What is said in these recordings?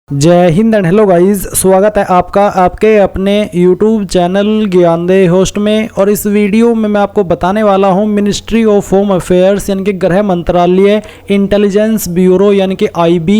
जय Hind and hello guys, स्वागत है आपका आपके अपने YouTube चैनल ज्ञानदेह होस्ट में। और इस वीडियो में मैं आपको बताने वाला हूं मिनिस्ट्री ऑफ होम अफेयर्स यानी कि गृह मंत्रालय इंटेलिजेंस ब्यूरो यानी कि IB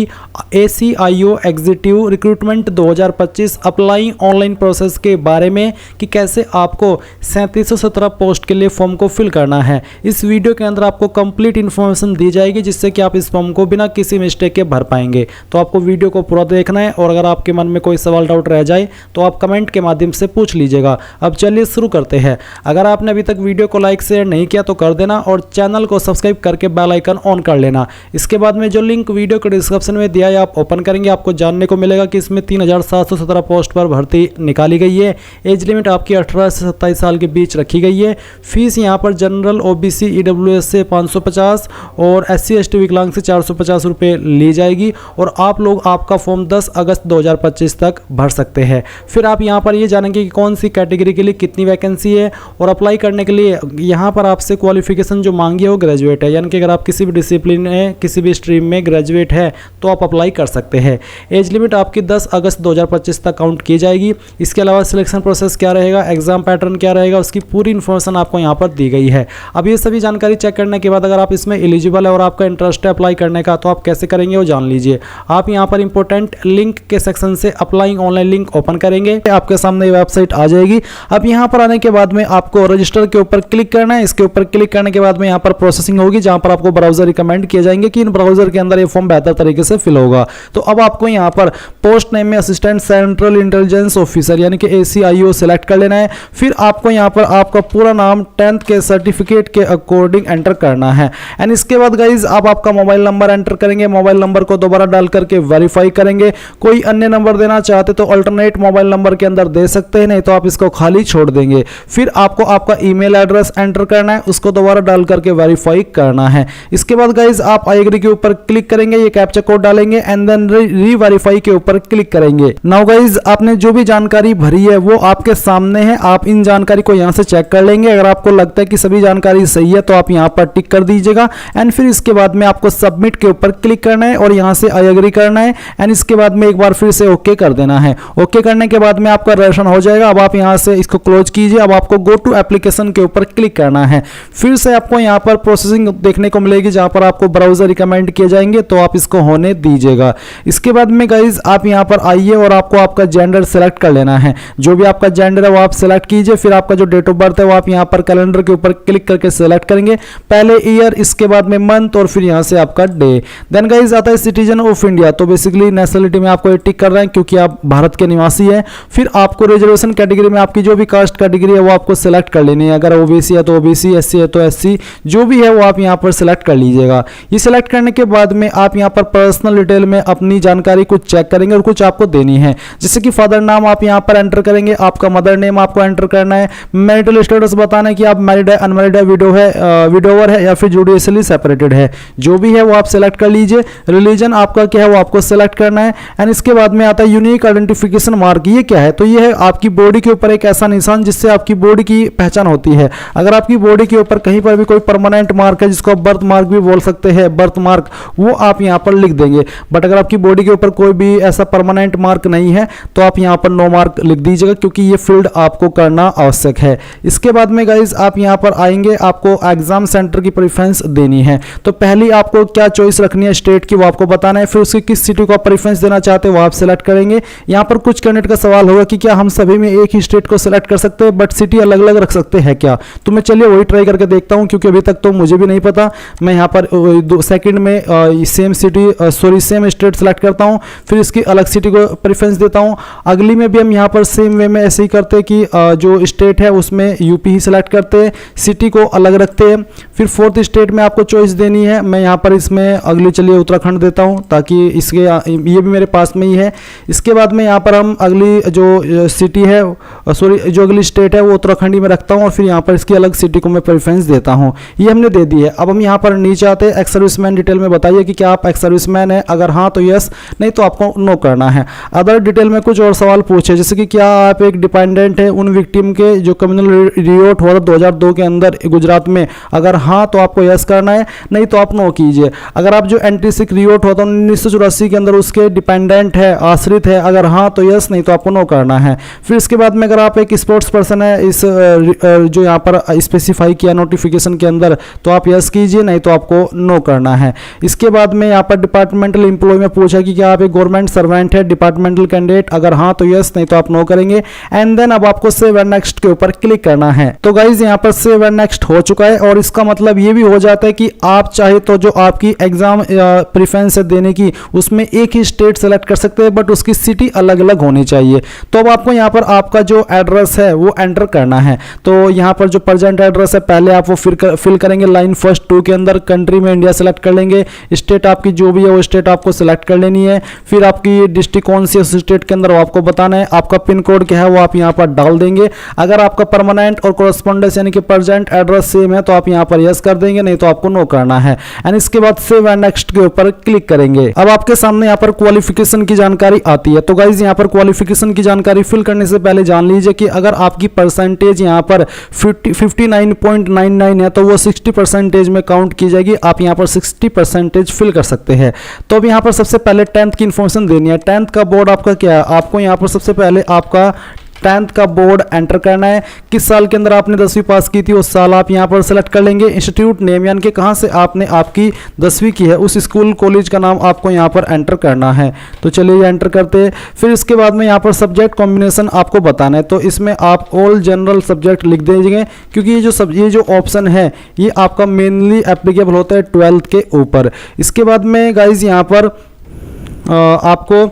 ACIO executive recruitment 2025 apply online process के बारे में कि कैसे आपको 3717 पोस्ट के लिए फॉर्म को फिल करना है। इस वीडियो के अंदर आपको कंप्लीट इन्फॉर्मेशन दी जाएगी जिससे कि आप इस फॉर्म को बिना किसी मिस्टेक के भर पाएंगे। तो आपको वीडियो को पूरा देखना है और अगर आपके मन में कोई सवाल डाउट रह जाए तो आप कमेंट के माध्यम से पूछ लीजिएगा। अब चलिए शुरू करते हैं। अगर आपने अभी तक वीडियो को लाइक शेयर नहीं किया तो कर देना और चैनल को सब्सक्राइब करके बेल आइकन ऑन कर लेना। इसके बाद में जो लिंक वीडियो के डिस्क्रिप्शन में दिया है आप ओपन करेंगे, आपको जानने को मिलेगा कि इसमें 3717 पोस्ट पर भर्ती निकाली गई है। एज लिमिट आपकी 18 से 27 साल के बीच रखी गई है। फीस यहाँ पर जनरल OBC EWS से 550 और SC ST विकलांग से 450 रुपये ली जाएगी और आप लोग आपका फॉर्म 10 अगस्त 2025 तक भर सकते हैं। फिर आप यहाँ पर ये जानेंगे कि कौन सी कैटेगरी के लिए कितनी वैकेंसी है और अप्लाई करने के लिए यहाँ पर आपसे क्वालिफिकेशन जो मांगी है वो ग्रेजुएट है, यानी कि अगर आप किसी भी डिसिप्लिन में किसी भी स्ट्रीम में ग्रेजुएट है तो आप अप्लाई कर सकते हैं। एज लिमिट आपकी 10 अगस्त 2025 तक काउंट की जाएगी। इसके अलावा सिलेक्शन प्रोसेस क्या रहेगा, एग्जाम पैटर्न क्या रहेगा, उसकी पूरी इन्फॉर्मेशन आपको यहाँ पर दी गई है। अब ये सभी जानकारी चेक करने के बाद अगर आप इसमें एलिजिबल है और आपका इंटरेस्ट है अप्लाई करने का तो आप कैसे करेंगे वो जान लीजिए। आप यहाँ पर इंपॉर्टेंट लिंक के सेक्शन से अप्लाइंग ऑनलाइन लिंक ओपन करेंगे, आपके सामने वेबसाइट आ जाएगी। अब यहाँ पर आने के बाद में आपको रजिस्टर के ऊपर क्लिक करना है। इसके ऊपर क्लिक करने के बाद में यहाँ पर प्रोसेसिंग होगी जहाँ पर आपको ब्राउजर रिकमेंड किए जाएंगे कि इन ब्राउजर के अंदर ये फॉर्म बेहतर तरीके से फिल होगा। तो अब आपको यहाँ पर पोस्ट नेम में असिस्टेंट सेंट्रल इंटेलिजेंस ऑफिसर यानी कि ACIO सेलेक्ट कर लेना है। फिर आपको यहाँ पर आपका पूरा नाम 10th के सर्टिफिकेट के अकॉर्डिंग एंटर करना है। एंड इसके बाद गाइज आप आपका मोबाइल नंबर एंटर करेंगे। मोबाइल नंबर को दोबारा डाल करके वेरीफाई करेंगे। कोई अन्य नंबर देना चाहते तो अल्टरनेट मोबाइल नंबर के अंदर दे सकते हैं, नहीं तो आप इसको खाली छोड़ देंगे। फिर आपको आपका ईमेल एड्रेस एंटर करना है, उसको दोबारा डाल करके वेरीफाई करना है। इसके बाद गाइज आप आई एग्री के ऊपर क्लिक करेंगे, ये कैप्चा कोड डालेंगे एंड देन री वेरीफाई के ऊपर क्लिक करेंगे। नाउ गाइज आपने जो भी जानकारी भरी है वो आपके सामने है। आप इन जानकारी को यहां से चेक कर लेंगे। अगर आपको लगता है कि सभी जानकारी सही है तो आप यहां पर टिक कर दीजिएगा। एंड फिर इसके बाद में आपको सबमिट के ऊपर क्लिक करना है और यहां से आई एग्री करना है। एंड इसके बाद में एक बार फिर से ओके कर देना है। ओके करने के बाद में आपका रजिस्ट्रेशन हो जाएगा। अब आप यहां से इसको क्लोज कीजिए। अब आपको गो टू एप्लीकेशन के ऊपर क्लिक करना है। फिर से आपको यहां पर प्रोसेसिंग देखने को मिलेगी जहां पर आपको ब्राउजर रिकमेंड किए जाएंगे तो आप इसको होने दीजिएगा। इसके बाद में गाइज आप यहां पर आइए और आपको आपका जेंडर सेलेक्ट कर लेना है। जो भी आपका जेंडर है वो आप सेलेक्ट कीजिए। फिर आपका जो डेट ऑफ बर्थ है वो आप यहां पर कैलेंडर के ऊपर क्लिक करके सेलेक्ट करेंगे। पहले ईयर, इसके बाद में मंथ और फिर यहां से आपका डे। देन गाइज आता है सिटीजन ऑफ इंडिया। तो बेसिकली नेशनलिटी में आपको टिक कर रहे हैं क्योंकि आप भारत के निवासी हैं। फिर आपको रिजर्वेशन कैटेगरी में आपकी जो भी कास्ट कैटेगरी है वो आपको सेलेक्ट कर लेनी है। अगर OBC है तो OBC, SC है तो SC, जो भी है वो आप यहां पर सेलेक्ट कर लीजिएगा। ये सेलेक्ट करने के बाद में आप यहां पर पर्सनल डिटेल में अपनी जानकारी कुछ चेक करेंगे और कुछ आपको देनी है। जैसे कि फादर नाम आप यहां पर एंटर करेंगे, आपका मदर नेम आपको एंटर करना है, मैरिटल स्टेटस बताना है कि आप मैरिड है, अनमैरिड है, विडोवर है या फिर जुडिशियली सेपरेटेड है, जो भी है वो आप सेलेक्ट कर लीजिए। रिलीजन आपका क्या है वो आपको सेलेक्ट करना है। एंड इसके बाद में आता है यूनिक आइडेंटिफिकेशन मार्क। ये क्या है? तो ये है आपकी बॉडी के ऊपर एक ऐसा निशान जिससे आपकी बॉडी की पहचान होती है। अगर आपकी बॉडी के ऊपर कहीं पर भी कोई परमानेंट मार्क है जिसको आप बर्थ मार्क भी बोल सकते हैं, बर्थ मार्क, वो आप यहां पर लिख देंगे। बट अगर आपकी बॉडी के ऊपर कोई भी ऐसा परमानेंट मार्क नहीं है तो आप यहां पर नो मार्क लिख दीजिएगा क्योंकि ये फील्ड आपको करना आवश्यक है। इसके बाद में गाइज आप यहां पर आएंगे, आपको एग्जाम सेंटर की प्रेफरेंस देनी है। तो पहली आपको क्या चॉइस रखनी है स्टेट की वो आपको बताना है। फिर उसकी किस सिटी को प्रेफरेंस देना चाहते हैं वो आप सेलेक्ट करेंगे। यहां पर कुछ कैंडिडेट का सवाल होगा कि क्या हम सभी में एक ही स्टेट को सेलेक्ट कर सकते हैं बट सिटी अलग अलग रख सकते हैं क्या? तो मैं चलिए वही ट्राई करके देखता हूं क्योंकि अभी तक तो मुझे भी नहीं पता। मैं यहां पर सेकंड में सेम स्टेट सेलेक्ट करता हूं, फिर इसकी अलग सिटी को प्रेफरेंस देता हूं। अगली में भी हम यहां पर सेम वे में ऐसे ही करते हैं कि जो स्टेट है उसमें UP ही सेलेक्ट करते हैं, सिटी को अलग रखते हैं। फिर फोर्थ स्टेट में आपको चॉइस देनी है। मैं यहां पर इसमें अगली चलिए उत्तराखंड देता हूं ताकि इसके ये भी मेरे पास में ही है। इसके बाद में यहाँ पर हम अगली जो सिटी है जो अगली स्टेट है वो उत्तराखंड में रखता हूँ और फिर यहाँ पर इसकी अलग सिटी को मैं प्रेफरेंस देता हूँ। ये हमने दे दी है। अब हम यहाँ पर नीचे आते हैं, एक्स सर्विसमैन डिटेल में बताइए कि क्या आप एक्स सर्विसमैन है, अगर हाँ तो यस, नहीं तो आपको नो करना है। अदर डिटेल में कुछ और सवाल पूछे जैसे कि क्या आप एक डिपेंडेंट है उन विक्टिम के जो कम्युनल रिवोट हुआ था 2002 के अंदर गुजरात में, अगर हाँ तो आपको यस करना है, नहीं तो आप नो कीजिए। अगर आप जो एंटी सिख रिवोट हुआ था 1984 के अंदर उसके डिपेंडेंट है, आश्रित है, अगर हाँ तो यस, नहीं तो आपको नो करना है। फिर इसके बाद में अगर आप एक स्पोर्ट्स पर्सन है, इस जो यहाँ पर स्पेसिफाई किया नोटिफिकेशन के अंदर, तो आप यस कीजिए, नहीं तो आपको नो करना है। इसके बाद में यहाँ पर डिपार्टमेंटल एम्प्लॉय में पूछा कि क्या आप एक गवर्नमेंट सर्वेंट है, डिपार्टमेंटल कैंडिडेट, अगर हाँ तो यस, नहीं तो आप नो करेंगे। एंड देन अब आपको सेव एंड नेक्स्ट के ऊपर क्लिक करना है। तो गाइज यहाँ पर सेव एंड नेक्स्ट हो चुका है, और इसका मतलब ये भी हो जाता है कि आप चाहे तो जो आपकी एग्जाम प्रेफरेंस है देने की, उसमें एक ही स्टेट सेलेक्ट कर सकते हैं, बट उसकी सिटी अलग अलग होनी चाहिए। तो अब आपको यहाँ पर आपका जो एड्रेस है वो एंटर करना है। तो यहाँ पर जो प्रेजेंट एड्रेस है पहले आप वो फिल करेंगे लाइन फर्स्ट 2 के अंदर। कंट्री में इंडिया सेलेक्ट कर लेंगे, स्टेट आपकी जो भी है वो स्टेट आपको सेलेक्ट कर लेनी है। फिर आपकी डिस्ट्रिक्ट कौन सी उस स्टेट के अंदर वो आपको बताना है। आपका पिन कोड क्या है वो आप यहाँ पर डाल देंगे। अगर आपका परमानेंट और कोरेस्पोंडेंस यानी कि प्रेजेंट एड्रेस सेम है तो आप यहाँ पर यस कर देंगे, नहीं तो आपको नो करना है। एंड इसके बाद सेव एंड नेक्स्ट के ऊपर क्लिक करेंगे। अब आपके सामने यहाँ पर क्वालिफिकेशन की जानकारी आती है। तो गाइज यहाँ पर क्वालिफिकेशन की जानकारी फिल करने से पहले जान लीजिए कि अगर आपकी परसेंटेज यहाँ पर 59.99 है तो वो 60% में काउंट की जाएगी। आप यहाँ पर 60% फिल कर सकते हैं। तो अब यहाँ पर सबसे पहले 10th की इंफॉर्मेशन देनी है। 10th का बोर्ड आपका क्या है, आपको यहाँ पर सबसे पहले आपका 10th का बोर्ड एंटर करना है। किस साल के अंदर आपने 10वीं पास की थी उस साल आप यहाँ पर सेलेक्ट कर लेंगे। इंस्टीट्यूट नेम यानी कि कहाँ से आपने आपकी 10वीं की है उस स्कूल कॉलेज का नाम आपको यहाँ पर एंटर करना है। तो चलिए ये एंटर करते हैं। फिर इसके बाद में यहाँ पर सब्जेक्ट कॉम्बिनेशन आपको बताना है। तो इसमें आप ऑल जनरल सब्जेक्ट लिख दीजिए, क्योंकि ये जो ऑप्शन है ये आपका मेनली एप्लीकेबल होता है 12th के ऊपर। इसके बाद में गाइज यहाँ पर आपको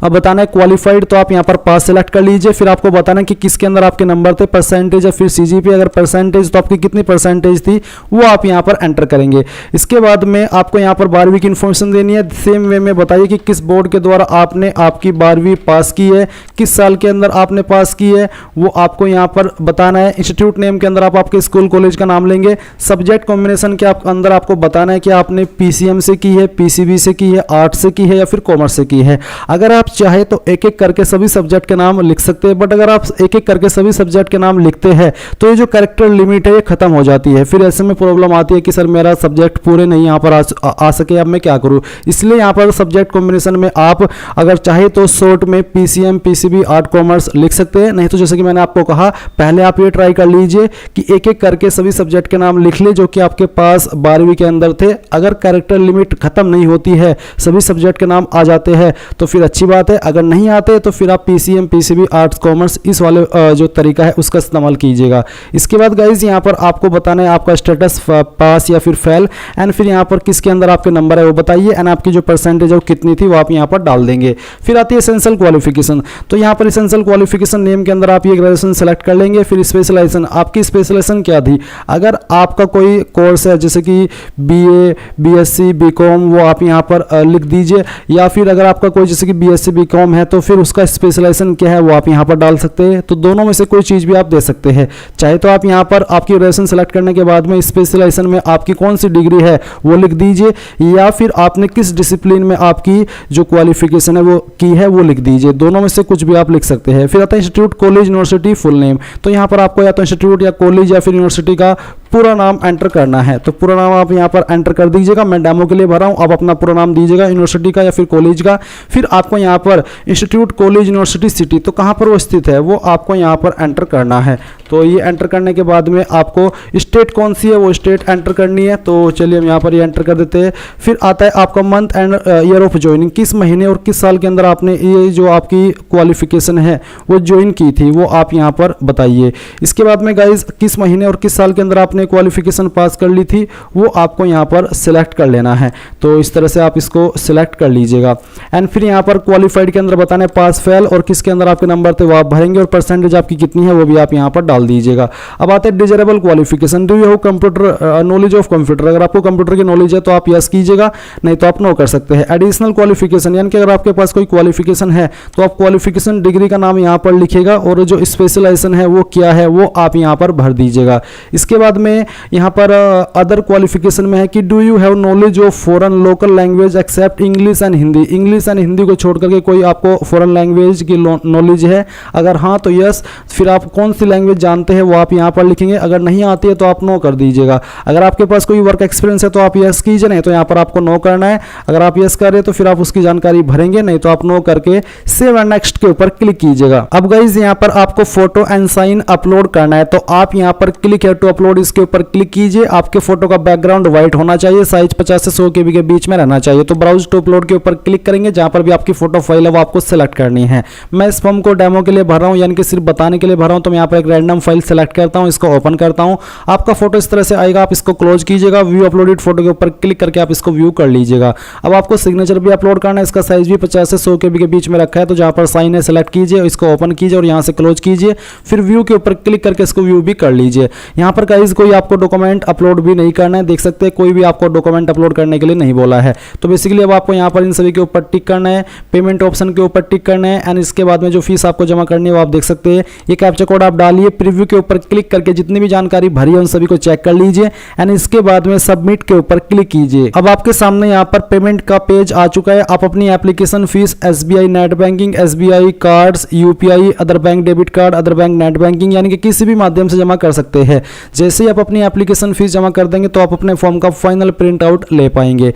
अब बताना है क्वालिफाइड, तो आप यहाँ पर पास सेलेक्ट कर लीजिए। फिर आपको बताना है कि किसके अंदर आपके नंबर थे, परसेंटेज या फिर सीजीपी। अगर परसेंटेज तो आपकी कितनी परसेंटेज थी वो आप यहाँ पर एंटर करेंगे। इसके बाद में आपको यहाँ पर 12वीं की इन्फॉर्मेशन देनी है। सेम वे में बताइए कि किस बोर्ड के द्वारा आपने आपकी 12वीं पास की है, किस साल के अंदर आपने पास की है वो आपको यहाँ पर बताना है। इंस्टीट्यूट नेम के अंदर आप आपके स्कूल कॉलेज का नाम लेंगे। सब्जेक्ट कॉम्बिनेशन के अंदर आपको बताना है कि आपने पीसीएम से की है, पीसीबी से की है, आर्ट से की है या फिर कॉमर्स से की है। अगर आप चाहे तो एक एक करके सभी सब्जेक्ट के नाम लिख सकते हैं, बट अगर आप एक एक करके सभी सब्जेक्ट के नाम लिखते हैं तो ये जो कैरेक्टर लिमिट है ये खत्म हो जाती है। फिर ऐसे में प्रॉब्लम आती है कि सर मेरा सब्जेक्ट पूरे नहीं यहाँ पर आ सके, अब मैं क्या करूँ। इसलिए यहाँ पर सब्जेक्ट कॉम्बिनेशन में आप अगर चाहे तो शॉर्ट में पीसीएम, पीसीबी, आर्ट, कॉमर्स लिख सकते हैं। नहीं तो जैसे कि मैंने आपको कहा पहले आप ये ट्राई कर लीजिए कि एक एक करके सभी सब्जेक्ट के नाम लिख ले जो कि आपके पास 12वीं के अंदर थे। अगर कैरेक्टर लिमिट खत्म नहीं होती है, सभी सब्जेक्ट के नाम आ जाते हैं तो फिर अच्छी बात है। अगर नहीं आते तो फिर आप पीसीएम, पीसीबी, आर्ट्स, कॉमर्स इस वाले जो तरीका है उसका इस्तेमाल कीजिएगा। इसके बाद गाइज यहाँ पर आपको बताना है आपका स्टेटस पास या फिर फेल। एंड फिर यहाँ पर किसके अंदर आपके नंबर है वो बताइए। एंड आपकी जो परसेंटेज है वो कितनी थी वो आप यहाँ पर डाल देंगे। फिर आती है एसेंशियल क्वालिफिकेशन। तो यहाँ पर एसेंशियल क्वालिफिकेशन नेम के अंदर आप ये ग्रेजुएशन सेलेक्ट कर लेंगे। फिर स्पेशलाइजेशन, आपकी स्पेशलाइजेशन क्या थी। अगर आपका कोई कोर्स है जैसे कि बीए, बीएससी, बीकॉम वो आप यहाँ पर लिख दीजिए। या फिर अगर आपका कोई जैसे कि बीएससी, बीकॉम है तो फिर उसका स्पेशलाइजेशन क्या है वो आप यहाँ पर डाल सकते हैं। तो दोनों में से कोई चीज़ भी आप दे सकते हैं। चाहे तो आप यहाँ पर आपकी ग्रेजुएशन सेलेक्ट करने के बाद में स्पेशलाइजेशन में आपकी कौन सी डिग्री है वो लिख दीजिए, या फिर आपने किस डिसिप्लिन में आपकी जो क्वालिफिकेशन है वो की है वो लिख दीजिए। दोनों में से कुछ भी आप लिख सकते हैं। फिर आता है institute, college, university full name. तो यहाँ पर आपको या तो इंस्टीट्यूट या कॉलेज या फिर यूनिवर्सिटी का पूरा नाम एंटर करना है। तो पूरा नाम आप यहाँ पर एंटर कर दीजिएगा। मैं डेमो के लिए भरा हूँ, आप अपना पूरा नाम दीजिएगा यूनिवर्सिटी का या फिर कॉलेज का। फिर आपको यहाँ पर इंस्टीट्यूट, कॉलेज, यूनिवर्सिटी, सिटी तो कहाँ पर वो स्थित है वो आपको यहाँ पर एंटर करना है। तो ये एंटर करने के बाद में आपको स्टेट कौन सी है वो स्टेट एंटर करनी है। तो चलिए हम यहाँ पर ये एंटर कर देते हैं। फिर आता है आपका month and year of joining, किस महीने और किस साल के अंदर आपने ये जो आपकी क्वालिफिकेशन है वो ज्वाइन की थी वो आप यहाँ पर बताइए। इसके बाद में गाइज किस महीने और किस साल के अंदर आपने क्वालिफिकेशन पास कर ली थी वो आपको यहाँ पर सिलेक्ट कर लेना है। तो इस तरह से आप इसको सिलेक्ट कर लीजिएगा। एंड फिर यहाँ पर क्वालिफाइड के अंदर बताना है पास, फेल और किसके अंदर आपके नंबर थे वो आप भरेंगे, और परसेंटेज आपकी कितनी है वो भी आप यहाँ पर डाल दीजिएगा। अब आते हैं desirable qualification, do you have computer knowledge of computer. अगर आपको कंप्यूटर की नॉलेज है तो आप यस कीजिएगा, नहीं तो आप नो कर सकते हैं। एडिशनल क्वालिफिकेशन यानी कि अगर आपके पास कोई क्वालिफिकेशन है तो आप क्वालिफिकेशन डिग्री का नाम यहाँ पर लिखिएगा और जो स्पेशलाइजेशन है वो क्या है वो आप यहाँ पर भर दीजिएगा। इसके बाद में में यहाँ पर अदर क्वालिफिकेशन में है कि do you have knowledge of foreign local language except English and Hindi. English and Hindi को छोड़ करके कोई आपको फॉरेन लैंग्वेज की नॉलेज है, अगर हाँ तो यस, फिर आप कौन सी लैंग्वेज जानते हैं वो आप यहाँ पर लिखेंगे, अगर नहीं आती है तो आप नो कर दीजिएगा। अगर आपके पास कोई वर्क एक्सपीरियंस है तो आप यस कीजिए, नहीं तो यहाँ पर आपको नो करना है। अगर आप यस कर रहे हैं तो फिर आप उसकी जानकारी भरेंगे, नहीं तो आप नो करके सेव एंड नेक्स्ट के ऊपर क्लिक कीजिएगा। अब गाइज यहाँ पर आपको फोटो एंड साइन अपलोड करना है, तो आप यहाँ पर क्लिक है टू अपलोड, इसके ऊपर क्लिक कीजिए। आपके फोटो का बैकग्राउंड व्हाइट होना चाहिए, साइज 50 से 100 KB के बीच में रहना चाहिए। तो ब्राउज टू अपलोड के ऊपर क्लिक करेंगे, जहां पर भी आपकी फोटो फाइल है वो आपको सेलेक्ट करनी है। मैं इस फॉर्म को डेमो के लिए भर रहा हूं, यानी कि सिर्फ बताने के लिए भर रहा हूं, तो मैं यहाँ पर एक रैंडम फाइल सेलेक्ट करता हूं, इसको ओपन करता हूं। आपका फोटो इस तरह से आएगा, आप इसको क्लोज कीजिएगा, व्यू अपलोडेड फोटो के ऊपर क्लिक करके आप इसको व्यू कर लीजिएगा। अब आपको सिग्नेचर भी अपलोड करना है, इसका साइज भी 50 से 100 KB के बीच में रखा है, तो जहां पर साइन है सेलेक्ट कीजिए, इसको ओपन कीजिए और यहाँ से क्लोज कीजिए, फिर व्यू के ऊपर क्लिक करके इसको व्यू भी कर लीजिए। यहाँ पर गाइस कोई आपको डॉक्यूमेंट अपलोड भी नहीं करना है, देख सकते हैं कोई भी आपको डॉक्यूमेंट अपलोड करने के लिए नहीं बोला है। तो बेसिकली अब आपको यहाँ पर इन सभी के ऊपर टिक करना है, पेमेंट ऑप्शन के ऊपर टिक करना है, एंड इसके बाद में जो फीस आपको जमा करनी है वो आप देख सकते हैं। ये कैप्चा कोड आप डालिए, प्रीव्यू के ऊपर क्लिक करके जितनी भी जानकारी भरी है उन सभी को चेक कर लीजिए, एंड इसके बाद में सबमिट के ऊपर क्लिक कीजिए। अब आपके सामने यहाँ पर पेमेंट का पेज आ चुका है। आप अपनी application fees SBI net banking, SBI cards, UPI, other bank debit card, other bank net banking, यानी कि किसी भी माध्यम से जमा कर सकते हैं। जैसे ही आप अपनी एप्लीकेशन फीस जमा कर देंगे तो आप अपने फॉर्म का फाइनल प्रिंट आउट ले पाएंगे।